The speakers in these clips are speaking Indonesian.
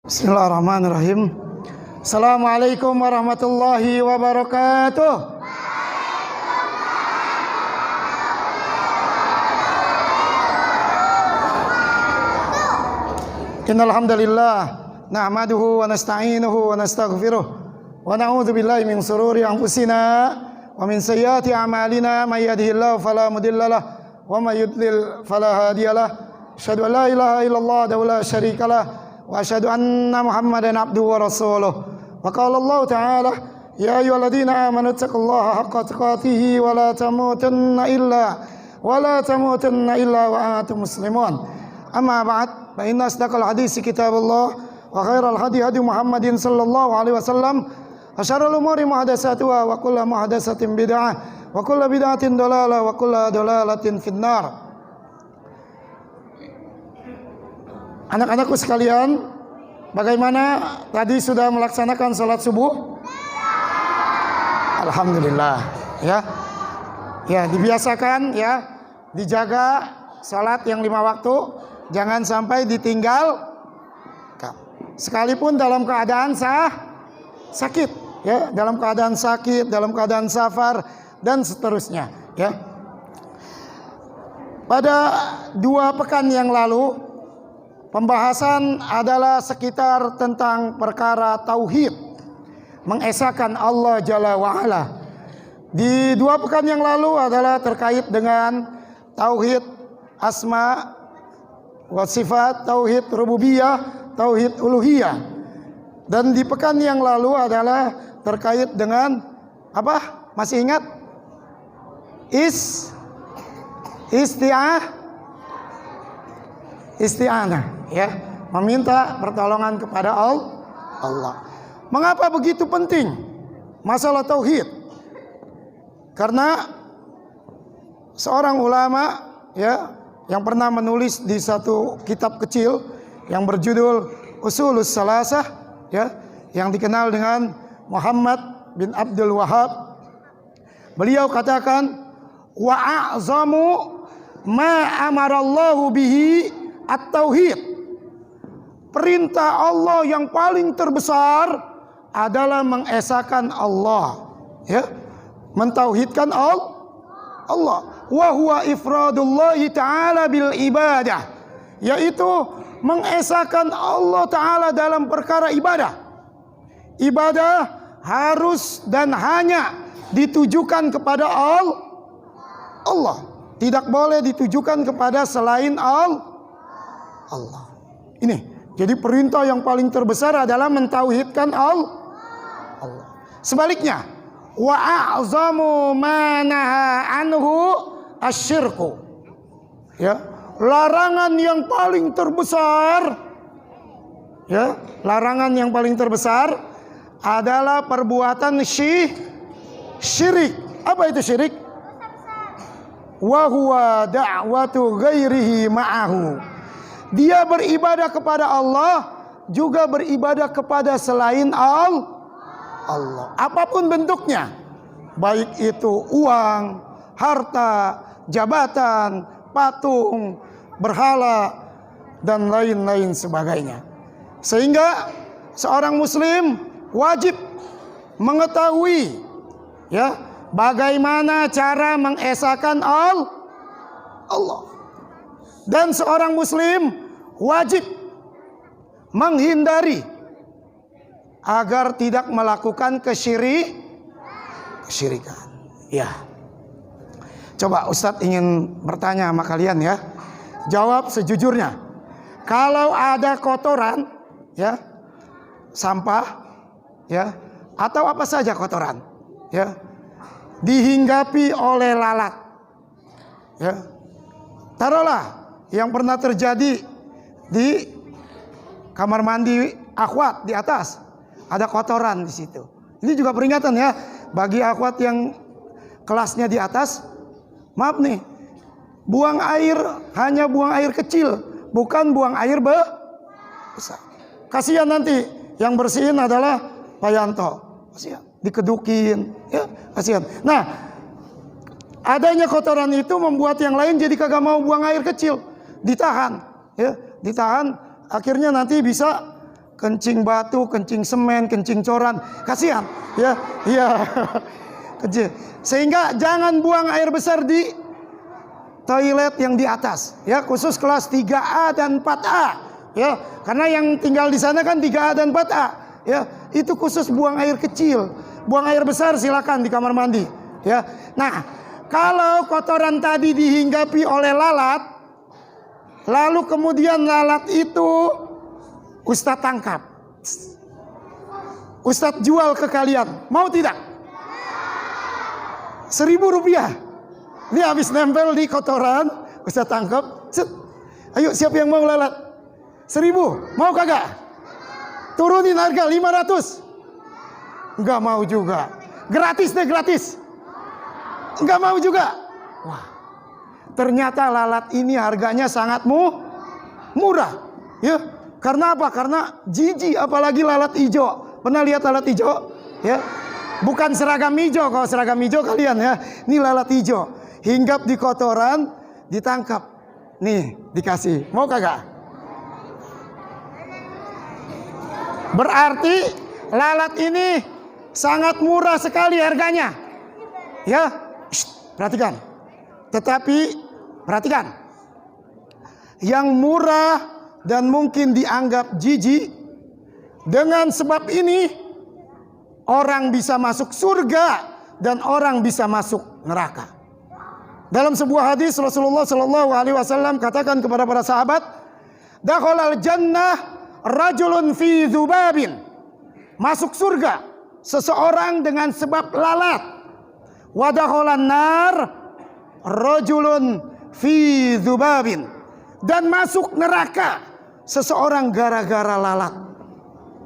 Bismillahirrahmanirrahim. Assalamualaikum warahmatullahi wabarakatuh. Innal hamdalillah nahmaduhu wa nasta'inuhu wa nastaghfiruh wa na'udzu billahi min shururi anfusina wa min sayyiati a'malina may yahdihillahu fala mudhillalah wa may yudlil fala hadiyalah. Asyhadu an la ilaha illallah wa la syarikalah wa asyhadu anna Muhammadan abduhu wa rasuluh. Wa qala Allah ta'ala ya ayyuhalladzina amanu taqullaha haqqa tuqatih wa la tamutunna illa wa antum muslimun. Amma ba'd, fa inna asdaqal hadits kitabullah wa khairal hadi Muhammadin sallallahu alaihi wasallam wa syarrul umuri muhdatsatuha wa kullu muhdatsatin bid'ah wa kullu bid'atin dhalalah wa kullu dhalalatin finnar. Anak-anakku sekalian, bagaimana tadi sudah melaksanakan sholat subuh? Alhamdulillah, ya. Ya, dibiasakan ya, dijaga sholat yang 5 waktu, jangan sampai ditinggal. Sekalipun dalam keadaan sakit, ya, dalam keadaan sakit, dalam keadaan safar dan seterusnya, ya. Pada 2 pekan yang lalu pembahasan adalah sekitar tentang perkara tauhid, mengesahkan Allah Jalla wa'ala. Di 2 pekan yang lalu adalah terkait dengan tauhid asma wa sifat, tauhid rububiyah, tauhid uluhiyah. Dan di pekan yang lalu adalah terkait dengan apa? Masih ingat? Isti'anah, ya, meminta pertolongan kepada Allah. Mengapa begitu penting masalah tauhid? Karena seorang ulama, ya, yang pernah menulis di satu kitab kecil yang berjudul Ushulus Salasah, ya, yang dikenal dengan Muhammad bin Abdul Wahhab, beliau katakan wa a'zamu ma amarallahu bihi at-tauhid. Perintah Allah yang paling terbesar adalah mengesahkan Allah, ya, mentauhidkan Allah. Wa huwa ifradullahi ta'ala bil ibadah, yaitu mengesahkan Allah Ta'ala dalam perkara ibadah. Ibadah harus dan hanya ditujukan kepada Allah, tidak boleh ditujukan kepada selain Allah. Ini jadi perintah yang paling terbesar adalah mentauhidkan Allah. Sebaliknya, wa a'zamu ma naha anhu asyirku, ya, larangan yang paling terbesar, ya, larangan yang paling terbesar adalah perbuatan syirik. Apa itu syirik? Wa huwa da'watu ghairihi ma'ahu. Dia beribadah kepada Allah, juga beribadah kepada selain Allah. Apapun bentuknya, baik itu uang, harta, jabatan, patung, berhala, dan lain-lain sebagainya. Sehingga seorang muslim wajib mengetahui, ya, bagaimana cara mengesahkan Allah. Dan seorang muslim wajib menghindari agar tidak melakukan kesyirikan. Ya. Coba Ustadz ingin bertanya sama kalian, ya. Jawab sejujurnya. Kalau ada kotoran, ya, sampah, ya, atau apa saja kotoran, ya, dihinggapi oleh lalat, ya. Taruhlah yang pernah terjadi di kamar mandi akhwat di atas, ada kotoran di situ. Ini juga peringatan, ya, bagi akhwat yang kelasnya di atas. Maaf nih, buang air hanya buang air kecil, bukan buang air besar. Kasihan nanti yang bersihin adalah Pak Yanto, kasihan, dikedukin, ya, kasihan. Nah, adanya kotoran itu membuat yang lain jadi kagak mau buang air kecil, ditahan, ya, ditahan, akhirnya nanti bisa kencing batu, kencing semen, kencing coran, kasihan, ya, iya, kecil. Sehingga jangan buang air besar di toilet yang di atas, ya, khusus kelas 3A dan 4A, ya, karena yang tinggal di sana kan 3A dan 4A, ya, itu khusus buang air kecil, buang air besar silakan di kamar mandi, ya. Nah, kalau kotoran tadi dihinggapi oleh lalat, lalu kemudian lalat itu Ustadz tangkap, Ustadz jual ke kalian, mau tidak? 1.000 rupiah. Ini habis nempel di kotoran, Ustadz tangkap. Set. Ayo siapa yang mau lalat? 1.000, mau kagak? Turunin harga 500. Enggak mau juga. Gratis deh, gratis. Enggak mau juga. Wah, ternyata lalat ini harganya sangat murah, ya. Karena apa? Karena jijik, apalagi lalat hijau. Pernah lihat lalat hijau? Ya, bukan seragam hijau. Kalau seragam hijau kalian ya, ini lalat hijau. Hinggap di kotoran, ditangkap. Nih, dikasih. Mau kagak? Berarti lalat ini sangat murah sekali harganya. Ya, perhatikan. Tetapi perhatikan, yang murah dan mungkin dianggap jijik, dengan sebab ini orang bisa masuk surga dan orang bisa masuk neraka. Dalam sebuah hadis Rasulullah Shallallahu Alaihi Wasallam katakan kepada para sahabat, dakhalal jannah rajulun fi dzubabin, masuk surga seseorang dengan sebab lalat. Wa dakhalan nar rajulun fi dzubabin, dan masuk neraka seseorang gara-gara lalat.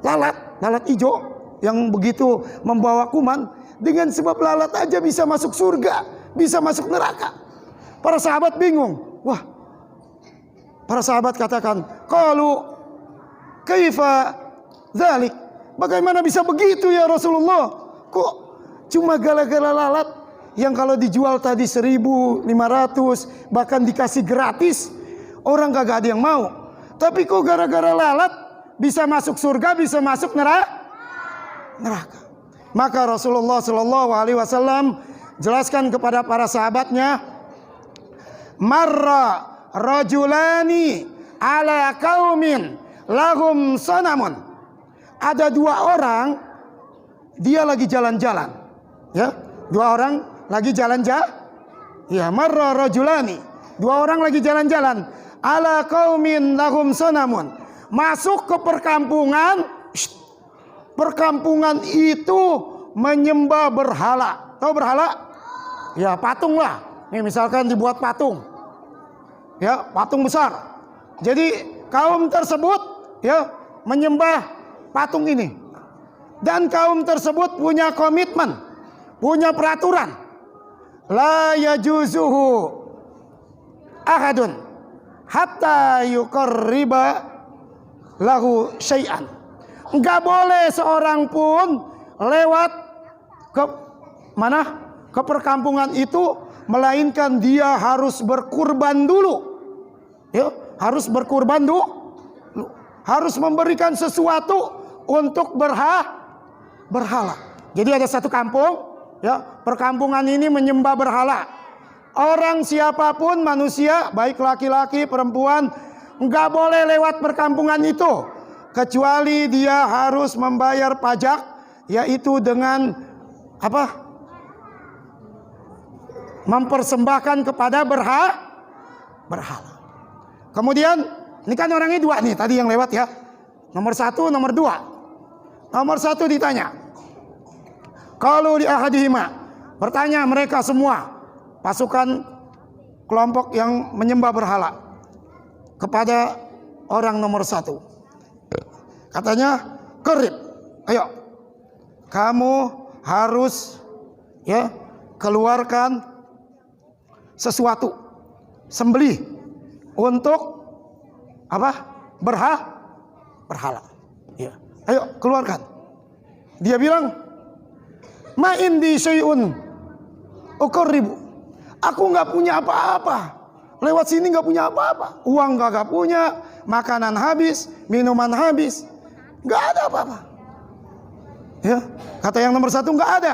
Lalat hijau yang begitu membawa kuman, dengan sebab lalat aja bisa masuk surga, bisa masuk neraka. Para sahabat bingung. Wah, para sahabat katakan, qalu kaifa dzalik? Bagaimana bisa begitu ya Rasulullah? Kok cuma gara-gara lalat yang kalau dijual tadi 1.500, bahkan dikasih gratis, orang kagak ada yang mau. Tapi kok gara-gara lalat bisa masuk surga, bisa masuk neraka. Maka Rasulullah Shallallahu Alaihi Wasallam jelaskan kepada para sahabatnya, marra rajulani ala qaumin lahum sanamun. Ada 2 orang, dia lagi jalan-jalan, ya, 2 orang lagi jalan-jalan, ya, marra rajulani, 2 orang lagi jalan-jalan, ala qaumin lahum sanamun, masuk ke perkampungan. Perkampungan itu menyembah berhala. Tahu berhala? Ya, patung lah. Nih misalkan dibuat patung, ya, patung besar. Jadi kaum tersebut ya menyembah patung ini, dan kaum tersebut punya komitmen, punya peraturan, la yajuzuhu ahadun hatta yuqarriba lahu syai'an. Enggak boleh seorang pun lewat ke mana? Ke perkampungan itu, melainkan dia harus berkurban dulu. Ya, harus berkurban dulu. Harus memberikan sesuatu untuk berhala. Jadi ada satu kampung, ya, perkampungan ini menyembah berhala. Orang siapapun manusia, baik laki-laki, perempuan, enggak boleh lewat perkampungan itu, kecuali dia harus membayar pajak, yaitu dengan apa? Mempersembahkan kepada berhala. Kemudian ini kan orangnya 2 nih tadi yang lewat ya. Nomor 1, nomor 2. Nomor 1 ditanya, kalau di ahadihima, bertanya mereka semua, pasukan kelompok yang menyembah berhala, kepada orang nomor 1. Katanya, qarib, ayo, kamu harus ya keluarkan sesuatu, sembelih untuk apa? Berhala. Ya, ayo keluarkan. Dia bilang, ma indi syai'un uqarribu. Aku nggak punya apa-apa. Lewat sini nggak punya apa-apa. Uang nggak punya, makanan habis, minuman habis. Nggak ada apa-apa. Ya, kata yang nomor 1 nggak ada,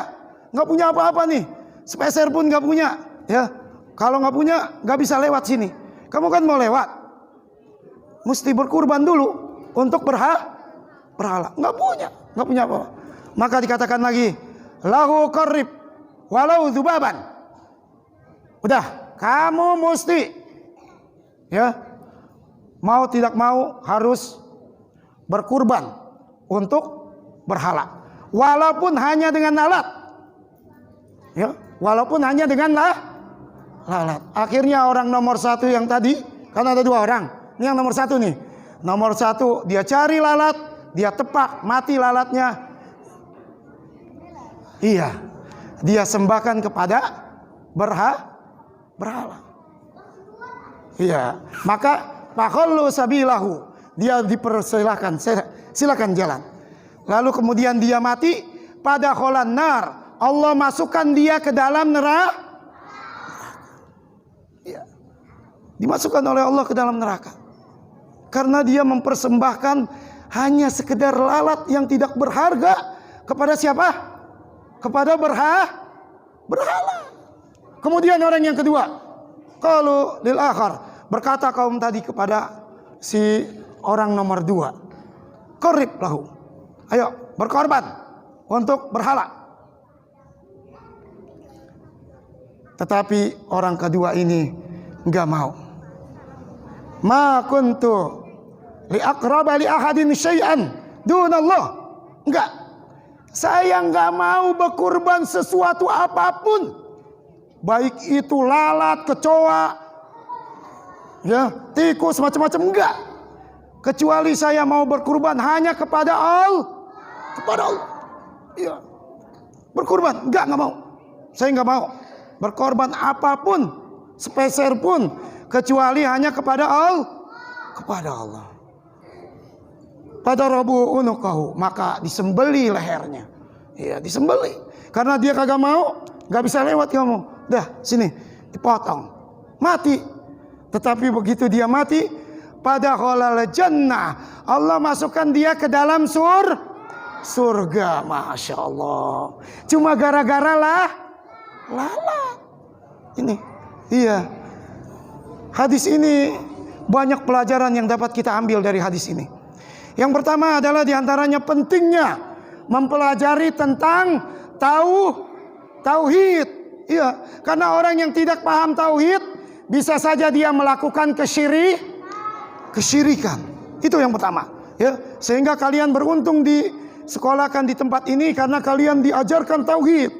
nggak punya apa-apa nih, sepeser pun nggak punya. Ya, kalau nggak punya nggak bisa lewat sini. Kamu kan mau lewat, mesti berkurban dulu untuk berhala. Nggak punya apa-apa. Maka dikatakan lagi, lahu qarrib walau dzubaban. Udah, kamu mesti, ya, mau tidak mau harus berkurban untuk berhala. Walaupun hanya dengan lalat, ya, walaupun hanya dengan lalat. Akhirnya orang nomor 1 yang tadi, kan ada 2 orang. Ini yang nomor 1 nih. Nomor 1 dia cari lalat, dia tepak, mati lalatnya. Iya, dia sembahkan kepada berhala. Iya, maka fakhallu sabilahu, dia dipersilahkan, silakan jalan. Lalu kemudian dia mati pada kholan nar, Allah masukkan dia ke dalam neraka. Ya. Dimasukkan oleh Allah ke dalam neraka karena dia mempersembahkan hanya sekedar lalat yang tidak berharga kepada siapa? Kepada berhala. Kemudian orang yang kedua, qalu lil akhar, berkata kaum tadi kepada si orang nomor 2, qarrib lahu, ayo berkorban untuk berhala. Tetapi orang kedua ini enggak mau. Ma kuntu li aqraba li ahadin syai'an dunallah. Enggak. Saya enggak mau berkorban sesuatu apapun. Baik itu lalat, kecoa, ya, tikus, macam-macam, enggak. Kecuali saya mau berkorban hanya kepada Allah. Ya. Berkorban, enggak mau. Saya enggak mau berkorban apapun, sepeser pun, kecuali hanya kepada Allah. Pada Rabu unukahu, maka disembeli lehernya. Ya, disembeli. Karena dia kagak mau, enggak bisa lewat kamu. Dah, sini, dipotong. Mati. Tetapi begitu dia mati, pada kholal jannah, Allah masukkan dia ke dalam surga. Masya Allah. Cuma gara-gara lalat. Ini, iya. Hadis ini banyak pelajaran yang dapat kita ambil dari hadis ini. Yang pertama adalah diantaranya pentingnya mempelajari tentang tauhid. Iya, karena orang yang tidak paham tauhid bisa saja dia melakukan kesyirikan. Itu yang pertama, ya. Sehingga kalian beruntung disekolahkan di tempat ini karena kalian diajarkan tauhid,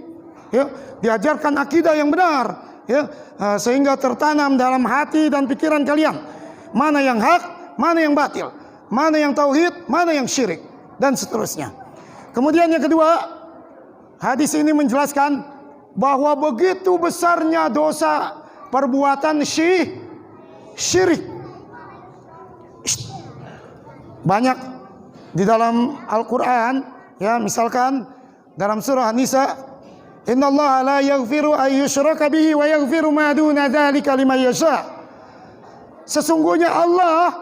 ya, diajarkan akidah yang benar, ya. Sehingga tertanam dalam hati dan pikiran kalian mana yang hak, mana yang batil, mana yang tauhid, mana yang syirik, dan seterusnya. Kemudian yang kedua, hadis ini menjelaskan bahwa begitu besarnya dosa perbuatan syirik. Banyak di dalam Al-Quran, ya, misalkan dalam surah An-Nisa, innallaha la yaghfiru ay yushraka bihi wa yaghfiru ma duna dzalika liman yasha. Sesungguhnya Allah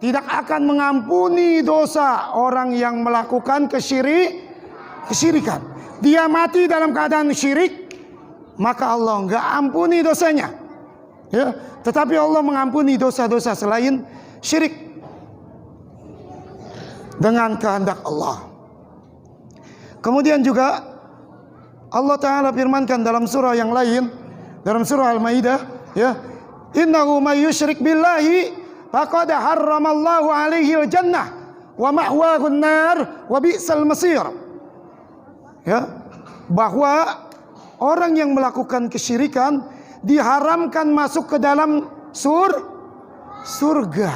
tidak akan mengampuni dosa orang yang melakukan kesyirikan. Dia mati dalam keadaan syirik, maka Allah enggak ampuni dosanya, ya. Tetapi Allah mengampuni dosa-dosa selain syirik dengan kehendak Allah. Kemudian juga Allah Ta'ala firmankan dalam surah yang lain, dalam surah Al-Maidah, ya, innahu may yusyrik billahi faqad harramallahu alaihi al-jannah wa ma'wahu an-nar wa bi'sal masir. Ya, bahwa orang yang melakukan kesyirikan diharamkan masuk ke dalam surga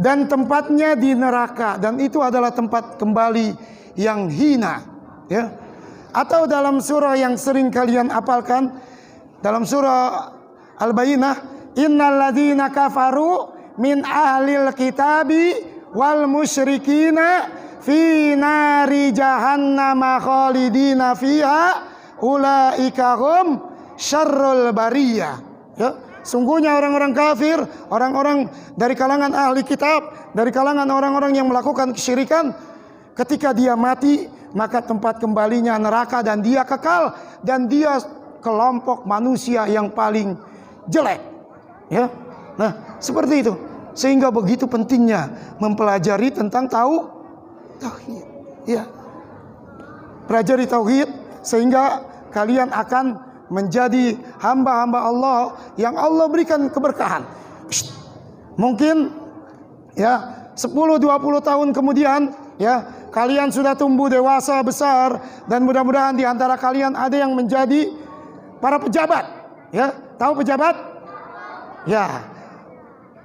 dan tempatnya di neraka, dan itu adalah tempat kembali yang hina, ya. Atau dalam surah yang sering kalian hafalkan, dalam surah Al-Bayyinah, innal ladzina kafaru min ahlil kitabi wal musyrikina fi nari jahannama khalidina fiha ulaika hum syarrul bariyah. Ya, sungguhnya orang-orang kafir, orang-orang dari kalangan ahli kitab, dari kalangan orang-orang yang melakukan kesyirikan, ketika dia mati, maka tempat kembalinya neraka dan dia kekal, dan dia kelompok manusia yang paling jelek. Ya, nah seperti itu. Sehingga begitu pentingnya mempelajari tentang tauhid. Ya, pelajari tauhid sehingga kalian akan menjadi hamba-hamba Allah yang Allah berikan keberkahan. Mungkin ya 10-20 tahun kemudian, ya, kalian sudah tumbuh dewasa besar, dan mudah-mudahan di antara kalian ada yang menjadi para pejabat. Ya, tahu pejabat? Ya,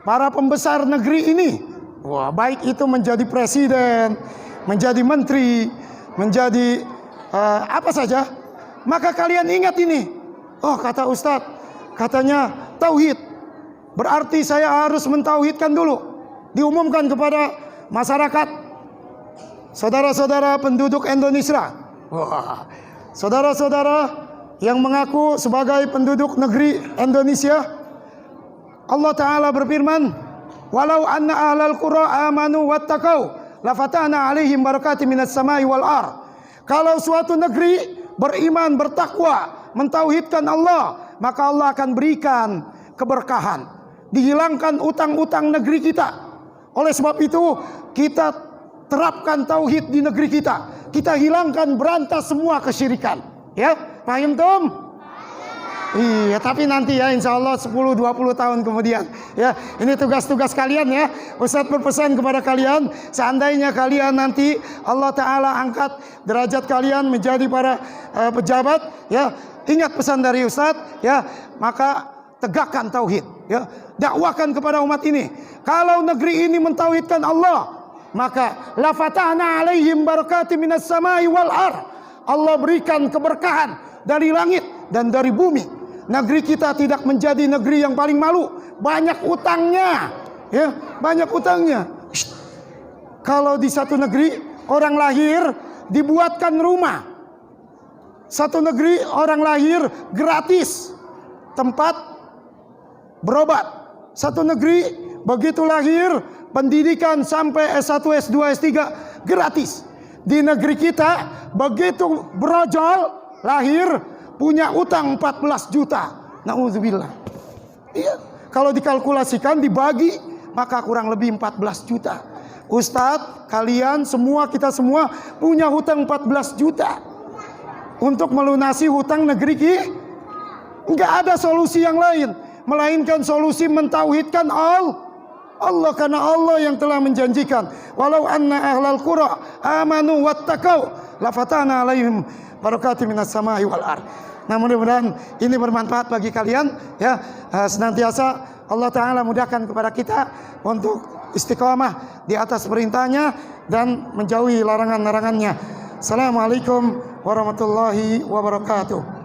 para pembesar negeri ini. Wah, baik itu menjadi presiden, menjadi menteri, menjadi apa saja. Maka kalian ingat ini. Oh, kata Ustadz, katanya tauhid. Berarti saya harus mentauhidkan dulu. Diumumkan kepada masyarakat, saudara-saudara penduduk Indonesia. Wah, saudara-saudara yang mengaku sebagai penduduk negeri Indonesia, Allah Ta'ala berfirman, walau anna ahlal qura amanu wattaqau lafatahna alaihim barakatim minas samai wal ar. Kalau suatu negeri beriman, bertakwa, mentauhidkan Allah, maka Allah akan berikan keberkahan, dihilangkan utang-utang negeri kita. Oleh sebab itu, kita terapkan tauhid di negeri kita. Kita hilangkan, berantas semua kesyirikan. Ya, paham Tom? Iya, tapi nanti ya, insya Allah 10-20 tahun kemudian. Ya, ini tugas-tugas kalian ya. Ustadz berpesan kepada kalian, seandainya kalian nanti Allah Ta'ala angkat derajat kalian menjadi para pejabat, ya, ingat pesan dari Ustadz, ya, maka tegakkan tauhid, ya, dakwakan kepada umat ini. Kalau negeri ini mentauhidkan Allah, maka la fatahna alaihim barakatim minas samai wal ar. Allah berikan keberkahan dari langit dan dari bumi. Negeri kita tidak menjadi negeri yang paling malu, banyak utangnya, ya, banyak utangnya. Kalau di satu negeri orang lahir dibuatkan rumah, satu negeri orang lahir gratis tempat berobat. Satu negeri begitu lahir pendidikan sampai S1, S2, S3 gratis. Di negeri kita begitu brojol lahir punya utang 14 juta. Nauzubillah. Iya, kalau dikalkulasikan dibagi maka kurang lebih 14 juta. Ustadz, kalian semua, kita semua punya hutang 14 juta. Untuk melunasi hutang negeri kita, enggak ada solusi yang lain melainkan solusi mentauhidkan Allah, karena Allah yang telah menjanjikan, walau anna ahlal qura amanu wattaqau lafatana alaihim barakatim minas samai wal ar. Nah, mudah-mudahan ini bermanfaat bagi kalian, ya. Senantiasa Allah Ta'ala mudahkan kepada kita untuk istiqomah di atas perintahnya dan menjauhi larangan-larangannya. Assalamualaikum warahmatullahi wabarakatuh.